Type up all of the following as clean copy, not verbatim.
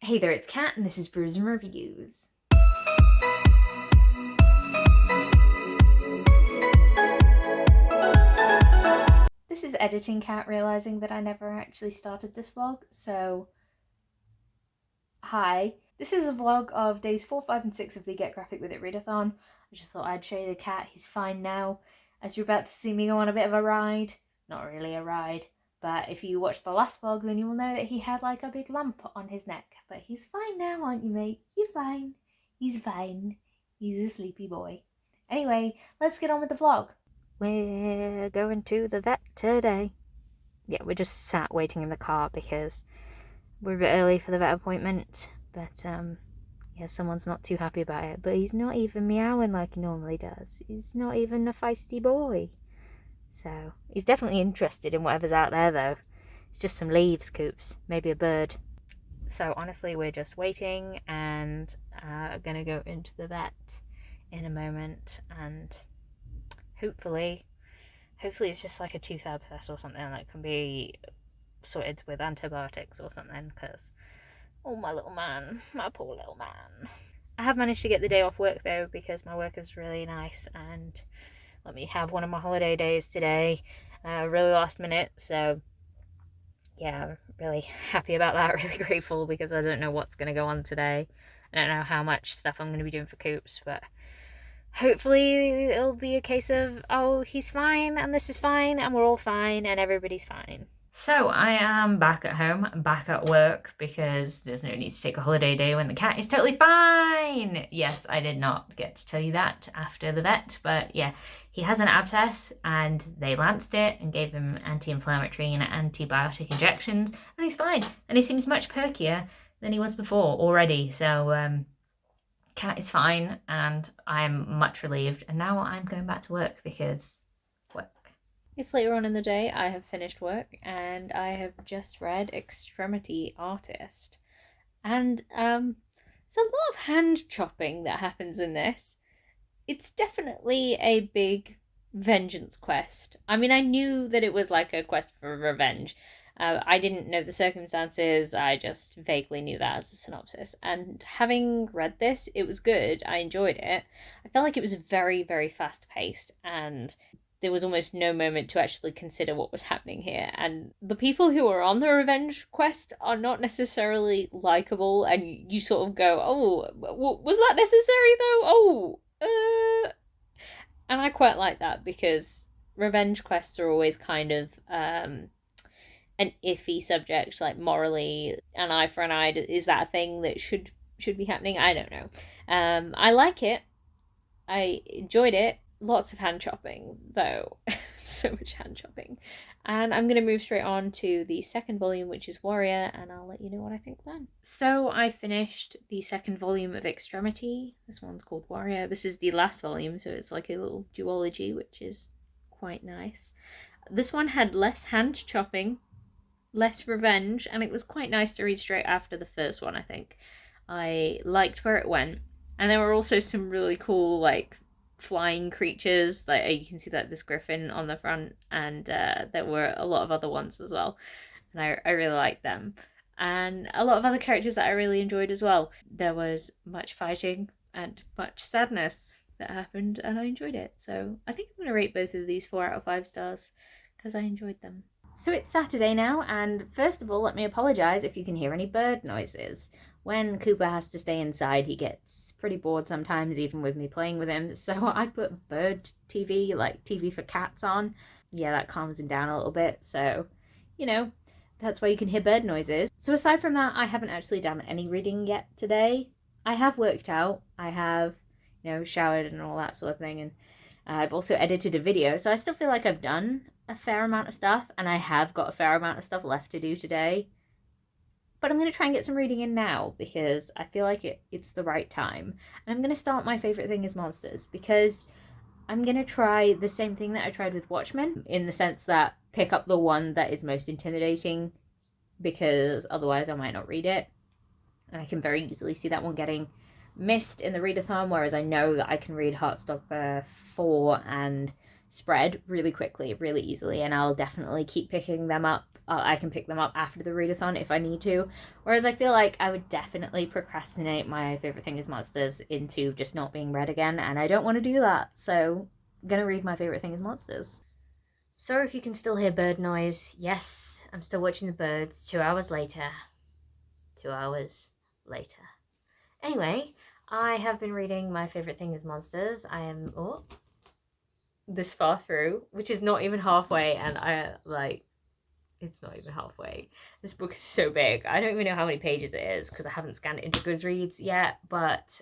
Hey there, it's Kat, and this is Brews and Reviews. This is editing Kat realizing that I never actually started this vlog, so hi. This is a vlog of days 4, 5, and 6 of the Get Graphic With It Readathon. I just thought I'd show you the cat. He's fine now, as you're about to see me go on a bit of a ride. Not really a ride, but if you watched the last vlog, then you will know that he had like a big lump on his neck. But he's fine now, aren't you, mate? You're fine. He's fine. He's a sleepy boy. Anyway, let's get on with the vlog. We're going to the vet today. Yeah, we're just sat waiting in the car because we're a bit early for the vet appointment. But, yeah, someone's not too happy about it. But he's not even meowing like he normally does. He's not even a feisty boy. So, he's definitely interested in whatever's out there, though. It's just some leaves, Coops. Maybe a bird. So, honestly, we're just waiting and gonna go into the vet in a moment. And hopefully it's just like a tooth abscess or something that can be sorted with antibiotics or something, because oh, my little man, my poor little man. I have managed to get the day off work though, because my work is really nice and let me have one of my holiday days today, really last minute. So yeah, I'm really happy about that, really grateful, because I don't know what's going to go on today. I don't know how much stuff I'm going to be doing for Coops, but hopefully it'll be a case of, oh, he's fine and this is fine and we're all fine and everybody's fine. So I am back at home, back at work, because there's no need to take a holiday day when the cat is totally fine. Yes, I did not get to tell you that after the vet, but yeah, he has an abscess and they lanced it and gave him anti-inflammatory and antibiotic injections, and he's fine. And he seems much perkier than he was before already. So cat is fine and I'm much relieved. And now I'm going back to work because work. It's later on in the day. I have finished work and I have just read Extremity Artist. And there's a lot of hand chopping that happens in this. It's definitely a big vengeance quest. I mean, I knew that it was like a quest for revenge. I didn't know the circumstances, I just vaguely knew that as a synopsis. And having read this, it was good. I enjoyed it. I felt like it was very, very fast paced, and there was almost no moment to actually consider what was happening here. And the people who are on the revenge quest are not necessarily likable, and you sort of go, oh, was that necessary though? Oh, and I quite like that, because revenge quests are always kind of an iffy subject, like morally, an eye for an eye. Is that a thing that should be happening? I don't know. I like it. I enjoyed it. Lots of hand chopping, though. So much hand chopping. And I'm going to move straight on to the second volume, which is Warrior, and I'll let you know what I think then. So I finished the second volume of Extremity. This one's called Warrior. This is the last volume, so it's like a little duology, which is quite nice. This one had less hand chopping, less revenge, and it was quite nice to read straight after the first one, I think. I liked where it went. And there were also some really cool, like, flying creatures. Like, you can see that this griffin on the front, and there were a lot of other ones as well. And I really liked them. And a lot of other characters that I really enjoyed as well. There was much fighting and much sadness that happened, and I enjoyed it. So I think I'm going to rate both of these 4 out of 5 stars, because I enjoyed them. So it's Saturday now, and first of all, let me apologise if you can hear any bird noises. When Cooper has to stay inside, he gets pretty bored sometimes, even with me playing with him, so I put bird TV, like TV for cats, on. Yeah, that calms him down a little bit, so, you know, that's why you can hear bird noises. So aside from that, I haven't actually done any reading yet today. I have worked out, I have, showered and all that sort of thing, and I've also edited a video, so I still feel like I've done a fair amount of stuff, and I have got a fair amount of stuff left to do today. But I'm going to try and get some reading in now, because I feel like it's the right time. And I'm going to start my favourite thing is monsters, because I'm going to try the same thing that I tried with Watchmen, in the sense that pick up the one that is most intimidating, because otherwise I might not read it. And I can very easily see that one getting missed in the readathon, whereas I know that I can read Heartstopper 4 and spread really quickly, really easily, and I'll definitely keep picking them up. I can pick them up after the readathon if I need to. Whereas I feel like I would definitely procrastinate my favorite thing is monsters into just not being read again, and I don't want to do that. So I'm gonna read my favorite thing is monsters. Sorry if you can still hear bird noise. Yes, I'm still watching the birds 2 hours later. 2 hours later. Anyway, I have been reading my favorite thing is monsters. I am this far through, which is not even halfway, and it's not even halfway. This book is so big. I don't even know how many pages it is because I haven't scanned it into Goodreads yet, but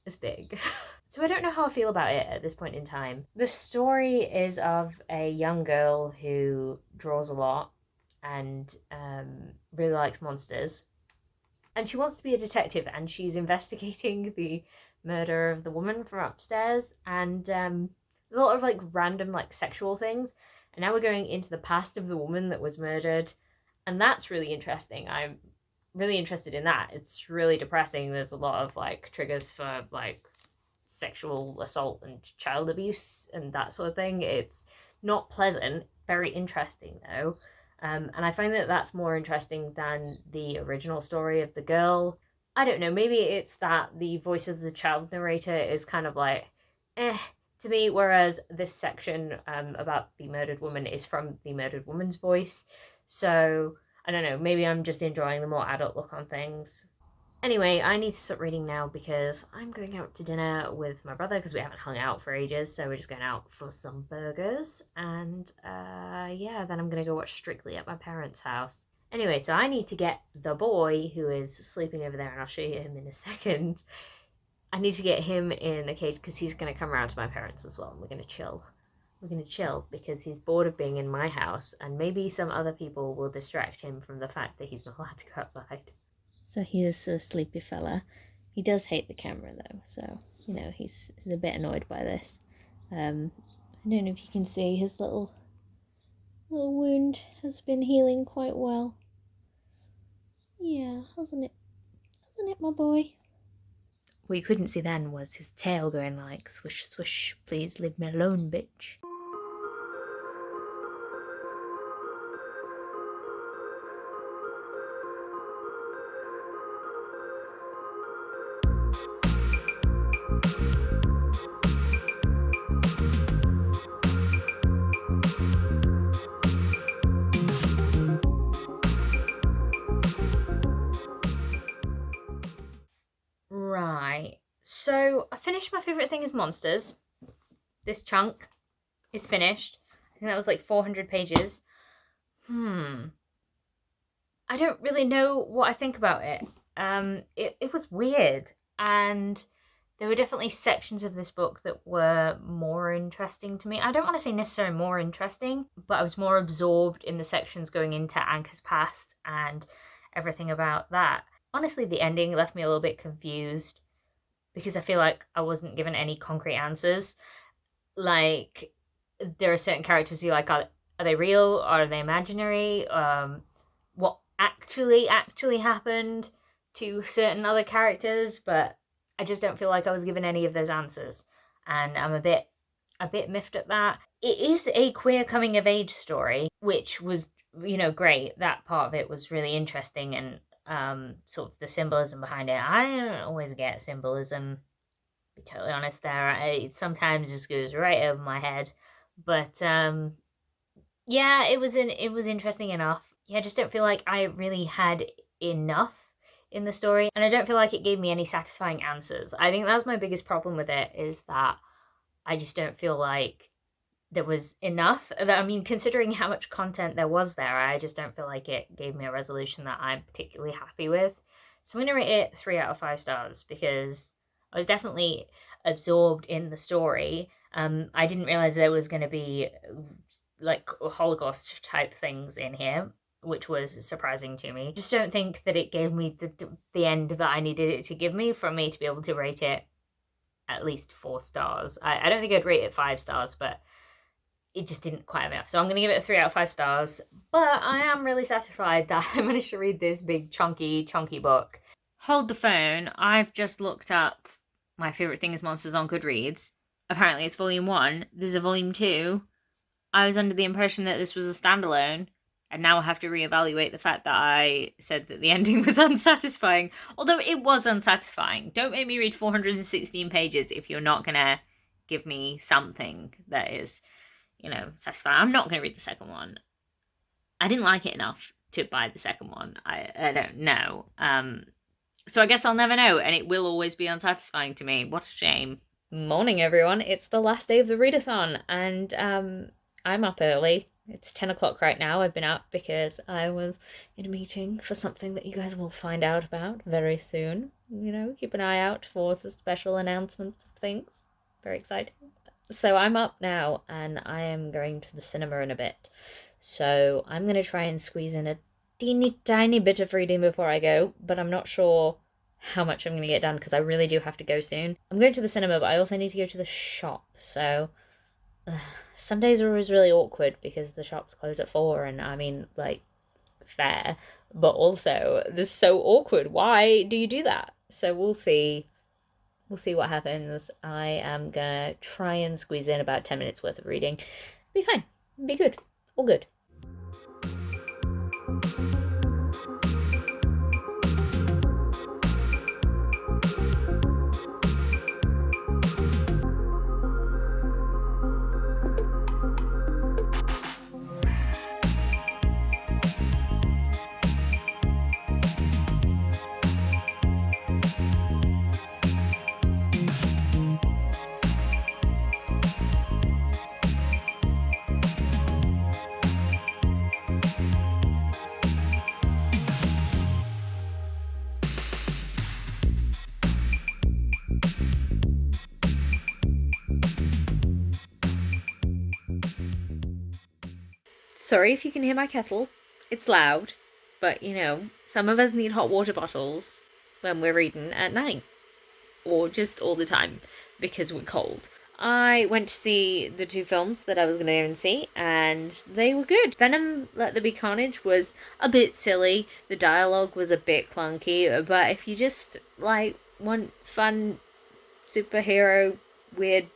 it's big. So I don't know how I feel about it at this point in time. The story is of a young girl who draws a lot and really likes monsters. And she wants to be a detective, and she's investigating the murder of the woman from upstairs. And there's a lot of like random like sexual things. And now we're going into the past of the woman that was murdered, and that's really interesting. I'm really interested in that. It's really depressing. There's a lot of like triggers for like sexual assault and child abuse and that sort of thing. It's not pleasant. Very interesting though. And I find that that's more interesting than the original story of the girl. I don't know, maybe it's that the voice of the child narrator is kind of like, to me, whereas this section about the murdered woman is from the murdered woman's voice. So, I don't know, maybe I'm just enjoying the more adult look on things. Anyway, I need to stop reading now because I'm going out to dinner with my brother because we haven't hung out for ages, so we're just going out for some burgers, and yeah, then I'm going to go watch Strictly at my parents' house. Anyway, so I need to get the boy who is sleeping over there, and I'll show you him in a second. I need to get him in a cage because he's going to come around to my parents as well, and we're going to chill. We're going to chill because he's bored of being in my house, and maybe some other people will distract him from the fact that he's not allowed to go outside. So he is a sleepy fella. He does hate the camera though, so you know he's a bit annoyed by this. I don't know if you can see his little wound has been healing quite well. Yeah, hasn't it? Hasn't it, my boy? What you couldn't see then was his tail going like swish swish. Please leave me alone, bitch. Right, so I finished my favourite thing is monsters. This chunk is finished. I think that was like 400 pages. I don't really know what I think about it. It was weird, and there were definitely sections of this book that were more interesting to me. I don't want to say necessarily more interesting, but I was more absorbed in the sections going into Anka's past and everything about that. Honestly, the ending left me a little bit confused because I feel like I wasn't given any concrete answers. Like, there are certain characters who like, are they real? Are they imaginary? What actually happened to certain other characters? But I just don't feel like I was given any of those answers, and I'm a bit miffed at that. It is a queer coming of age story, which was, you know, great. That part of it was really interesting, and sort of the symbolism behind it. I don't always get symbolism, to be totally honest there. It sometimes just goes right over my head. But yeah, it was interesting enough. Yeah, I just don't feel like I really had enough in the story, and I don't feel like it gave me any satisfying answers. I think that's my biggest problem with it, is that I just don't feel like there was enough. I mean, considering how much content there was there, I just don't feel like it gave me a resolution that I'm particularly happy with. So I'm going to rate it 3 out of 5 stars because I was definitely absorbed in the story. I didn't realize there was going to be like Holocaust type things in here, which was surprising to me. Just don't think that it gave me the end that I needed it to give me for me to be able to rate it at least 4 stars. I don't think I'd rate it 5 stars, but it just didn't quite have enough. So I'm going to give it a 3 out of 5 stars. But I am really satisfied that I managed to read this big, chunky book. Hold the phone. I've just looked up my favourite thing is monsters on Goodreads. apparently it's volume 1, there's a volume 2. I was under the impression that this was a standalone, and now I have to reevaluate the fact that I said that the ending was unsatisfying. Although it was unsatisfying. Don't make me read 416 pages if you're not gonna give me something that is, satisfying. I'm not gonna read the second one. I didn't like it enough to buy the second one. I don't know. So I guess I'll never know, and it will always be unsatisfying to me. What a shame. Morning, everyone. It's the last day of the Readathon, and I'm up early. It's 10 o'clock right now. I've been up because I was in a meeting for something that you guys will find out about very soon. Keep an eye out for the special announcements of things. Very exciting. So I'm up now, and I am going to the cinema in a bit. So I'm going to try and squeeze in a teeny tiny bit of reading before I go, but I'm not sure how much I'm going to get done because I really do have to go soon. I'm going to the cinema, but I also need to go to the shop, so Sundays are always really awkward because the shops close at 4, and I mean, like, fair, but also this is so awkward. Why do you do that? So we'll see. We'll see what happens. I am gonna try and squeeze in about 10 minutes worth of reading. Be fine. Be good. All good. Sorry if you can hear my kettle. It's loud, but some of us need hot water bottles when we're reading at night, or just all the time because we're cold. I went to see the 2 films that I was going to go and see, and they were good. Venom Let There Be Carnage was a bit silly. The dialogue was a bit clunky, but if you just want fun superhero weird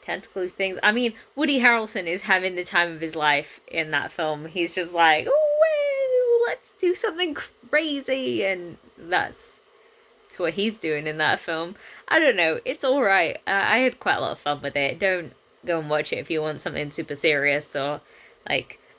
tentacle things. I mean, Woody Harrelson is having the time of his life in that film. He's just like, oh, let's do something crazy, and that's what he's doing in that film. I don't know. It's all right. I had quite a lot of fun with it. Don't go and watch it if you want something super serious or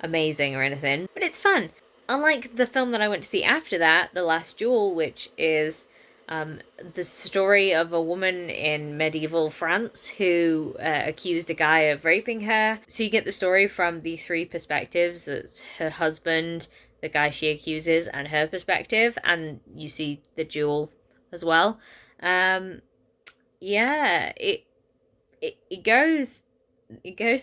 amazing or anything. But it's fun. Unlike the film that I went to see after that, The Last Duel, which is the story of a woman in medieval France who accused a guy of raping her. So you get the story from the 3 perspectives. It's her husband, the guy she accuses, and her perspective, and you see the duel as well. Yeah, it goes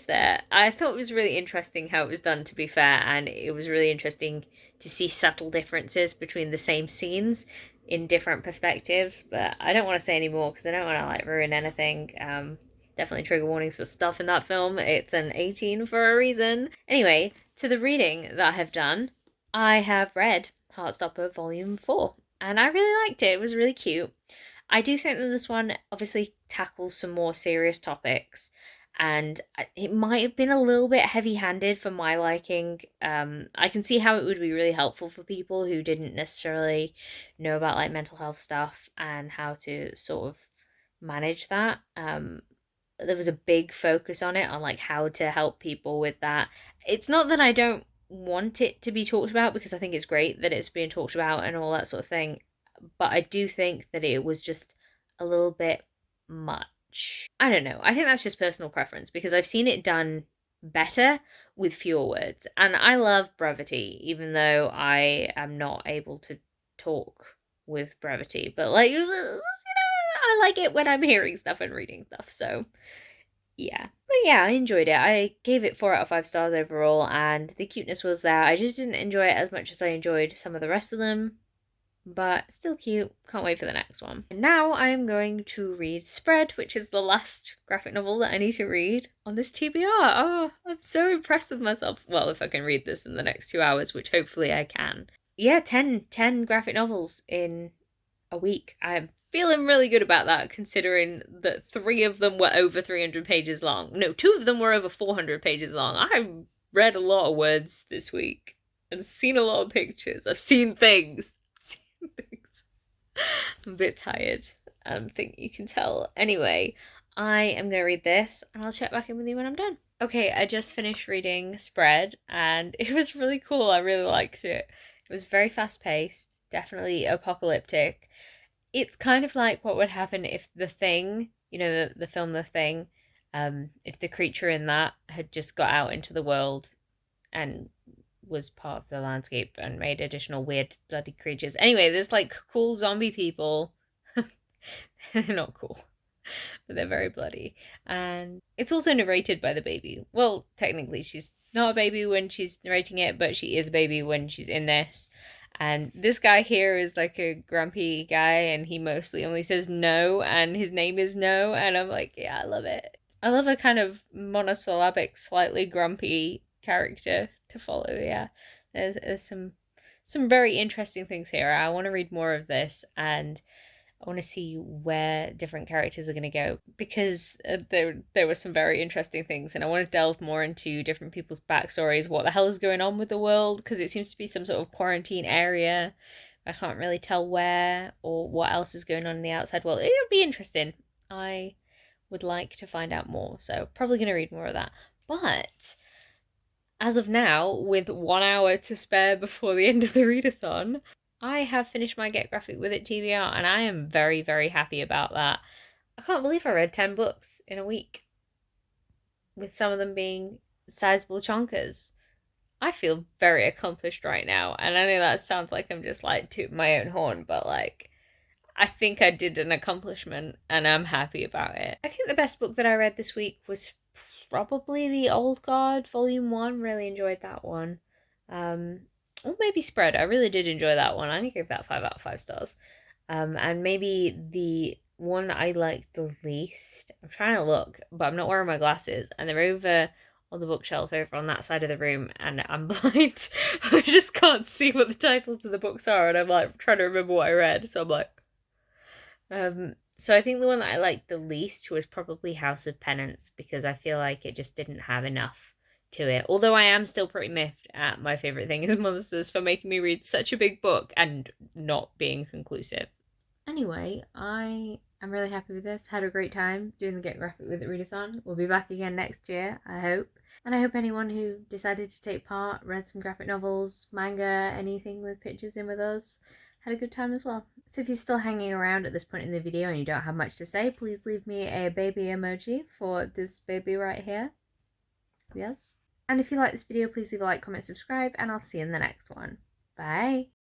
there. I thought it was really interesting how it was done, to be fair, and it was really interesting to see subtle differences between the same scenes in different perspectives, but I don't want to say any more because I don't want to ruin anything. Definitely trigger warnings for stuff in that film. It's an 18 for a reason. Anyway, to the reading that I have done, I have read Heartstopper Volume 4, and I really liked it. It was really cute. I do think that this one obviously tackles some more serious topics, and it might have been a little bit heavy-handed for my liking. I can see how it would be really helpful for people who didn't necessarily know about mental health stuff and how to sort of manage that. There was a big focus on it, on how to help people with that. It's not that I don't want it to be talked about, because I think it's great that it's being talked about and all that sort of thing, but I do think that it was just a little bit much. I don't know. I think that's just personal preference, because I've seen it done better with fewer words. And I love brevity, even though I am not able to talk with brevity. But I like it when I'm hearing stuff and reading stuff. So yeah. But yeah, I enjoyed it. I gave it 4 out of 5 stars overall, and the cuteness was there. I just didn't enjoy it as much as I enjoyed some of the rest of them, but still cute. Can't wait for the next one. And now I am going to read Spread, which is the last graphic novel that I need to read on this TBR. Oh, I'm so impressed with myself. Well, if I can read this in the next 2 hours, which hopefully I can. Yeah, 10 graphic novels in a week. I'm feeling really good about that, considering that 3 of them were over 300 pages long. No, 2 of them were over 400 pages long. I read a lot of words this week and seen a lot of pictures. I've seen things. I'm a bit tired. I think you can tell. Anyway, I am going to read this and I'll check back in with you when I'm done. Okay, I just finished reading Spread and it was really cool. I really liked it. It was very fast paced, definitely apocalyptic. It's kind of like what would happen if The Thing, the film The Thing, if the creature in that had just got out into the world and was part of the landscape and made additional weird bloody creatures. Anyway, there's like cool zombie people. They're not cool, but they're very bloody. And it's also narrated by the baby. Well, technically, she's not a baby when she's narrating it, but she is a baby when she's in this. And this guy here is like a grumpy guy, and he mostly only says no, and his name is No. And I'm like, yeah, I love it. I love a kind of monosyllabic, slightly grumpy character to follow. Yeah, there's some very interesting things here. I want to read more of this, and I want to see where different characters are going to go, because there were some very interesting things, and I want to delve more into different people's backstories. What the hell is going on with the world? Because it seems to be some sort of quarantine area. I can't really tell where or what else is going on in the outside world. It'll be interesting. I would like to find out more, so probably going to read more of that. But as of now, with 1 hour to spare before the end of the readathon, I have finished my Get Graphic With It TBR, and I am very, very happy about that. I can't believe I read 10 books in a week, with some of them being sizable chonkers. I feel very accomplished right now, and I know that sounds like I'm just like tooting my own horn, but like, I think I did an accomplishment, and I'm happy about it. I think the best book that I read this week was probably The Old Guard, Volume 1. Really enjoyed that one. Or maybe Spread. I really did enjoy that one. I'm gonna give that 5 out of 5 stars. And maybe the one that I liked the least, I'm trying to look, but I'm not wearing my glasses, and they're over on the bookshelf over on that side of the room, and I'm blind. I just can't see what the titles of the books are, and I'm like trying to remember what I read, so I'm like, so I think the one that I liked the least was probably House of Penance, because I feel like it just didn't have enough to it. Although I am still pretty miffed at My Favorite Thing Is Monsters for making me read such a big book and not being conclusive. Anyway, I am really happy with this. Had a great time doing the Get Graphic With It readathon. We'll be back again next year, I hope. And I hope anyone who decided to take part, read some graphic novels, manga, anything with pictures in with us, had a good time as well. So if you're still hanging around at this point in the video and you don't have much to say, please leave me a baby emoji for this baby right here. Yes. And if you like this video, please leave a like, comment, subscribe, and I'll see you in the next one. Bye!